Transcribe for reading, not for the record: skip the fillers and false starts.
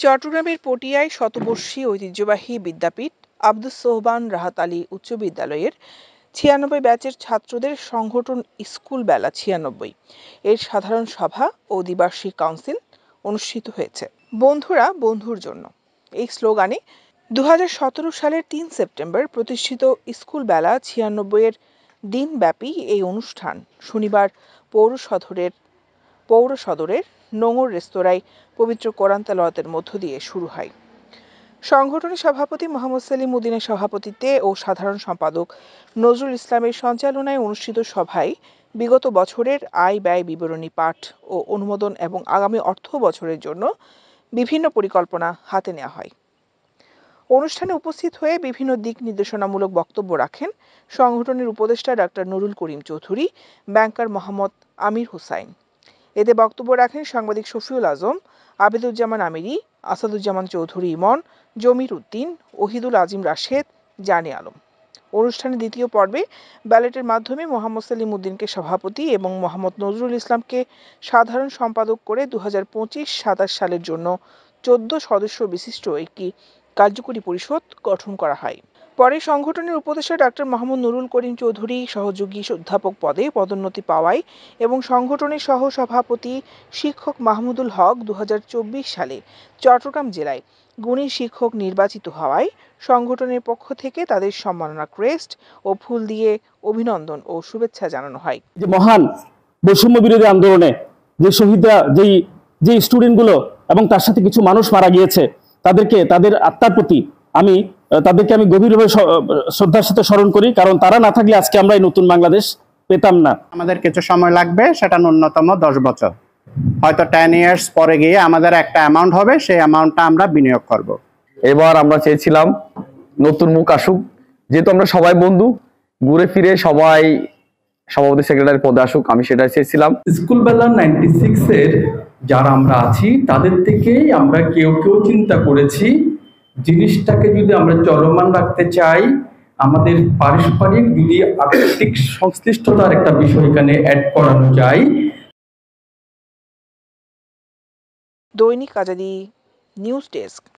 চট্টগ্রামের পটিয়ায় শতবর্ষী ঐতিহ্যবাহী বিদ্যাপীঠ আব্দুস সোবহান রাহাত আলী উচ্চ বিদ্যালয়ের ৯৬ ব্যাচের ছাত্রদের সংগঠন স্কুল বেলা ৯৬ এর সাধারণ সভা ও দ্বিবার্ষিক কাউন্সিল অনুষ্ঠিত হয়েছে। বন্ধুরা বন্ধুর জন্য এই স্লোগানে ২০১৭ সালের ৩ সেপ্টেম্বর প্রতিষ্ঠিত স্কুল বেলা ৯৬ এর দিনব্যাপী এই অনুষ্ঠান শনিবার পৌর সদরের নোঙর রেস্তোরাঁয় পবিত্র কোরআন তেলাওয়াতের মধ্য দিয়ে শুরু হয়। সংগঠনের সভাপতি মোহাম্মদ সেলিম উদ্দিনের সভাপতিত্বে ও সাধারণ সম্পাদক নজরুল ইসলামের সঞ্চালনায় অনুষ্ঠিত সভায় বিগত বছরের আয় ব্যয় বিবরণী পাঠ ও অনুমোদন এবং আগামী অর্থ বছরের জন্য বিভিন্ন পরিকল্পনা হাতে নেওয়া হয়। অনুষ্ঠানে উপস্থিত হয়ে বিভিন্ন দিক নির্দেশনামূলক বক্তব্য রাখেন সংগঠনের উপদেষ্টা ডাক্তার নুরুল করিম চৌধুরী, ব্যাংকার মোহাম্মদ আমির হোসাইন। এতে বক্তব্য রাখেন সাংবাদিক শফিউল আজম, আবিদুজ্জামান আমিরি, আসাদুজ্জামান চৌধুরী ইমন, জমির উদ্দিন, ওহিদুল আজিম রাশেদ, জানে আলম। অনুষ্ঠানের দ্বিতীয় পর্বে ব্যালটের মাধ্যমে মোহাম্মদ সেলিম উদ্দিনকে সভাপতি এবং মোহাম্মদ নজরুল ইসলামকে সাধারণ সম্পাদক করে 2025-27 সালের জন্য 14 সদস্য বিশিষ্ট একটি কার্যকরী পরিষদ গঠন করা হয়। পরে সংগঠনের উপদেষ্টা ডাক্তার মোহাম্মদ নুরুল করিম চৌধুরী সহযোগী অধ্যাপক পদে পদোন্নতি পাওয়ায় এবং সংগঠনের সহ সভাপতি শিক্ষক মাহমুদুল হক 2024 সালে চট্টগ্রাম জেলায় গুণী শিক্ষক নির্বাচিত হওয়ায় সংগঠনের পক্ষ থেকে তাদের সম্মাননা ক্রেস্ট ও ফুল দিয়ে অভিনন্দন ও শুভেচ্ছা জানানো হয়। যে মহান বৈষম্য বিরোধী আন্দোলনে যে শহীদরা যে স্টুডেন্টগুলো এবং তার সাথে কিছু মানুষ মারা গিয়েছে তাদের আত্মার প্রতি তাদেরকে আমি গভীরভাবে শ্রদ্ধার সাথে স্মরণ করি, কারণ তারা না থাকলে আজকে আমরা এই নতুন বাংলাদেশ পেতাম না। আমাদের কিছু সময় লাগবে, সেটা ন্যূনতম 10 বছর, হয়তো 10 ইয়ার্স পরে গিয়ে আমাদের একটা অ্যামাউন্ট হবে, সেই অ্যামাউন্টটা আমরা বিনিয়োগ করব। এবার আমরা চেয়েছিলাম নতুন মুখ আসুক, যেহেতু আমরা সবাই বন্ধু, ঘুরে ফিরে সবাই সভাপতি সেক্রেটারি পদে আসুক, আমি সেটাই চেয়েছিলাম। স্কুল বেলা 96 এর যারা আমরা আছি তাদের থেকেই আমরা কেউ চিন্তা করেছি জিনিসটাকে যদি আমরা চলমান রাখতে চাই, আমাদের পারস্পরিক যদি আর্থিক সংশ্লিষ্টতার একটা বিষয় এখানে অ্যাড করানো যায়। দৈনিক আজাদী নিউজ ডেস্ক।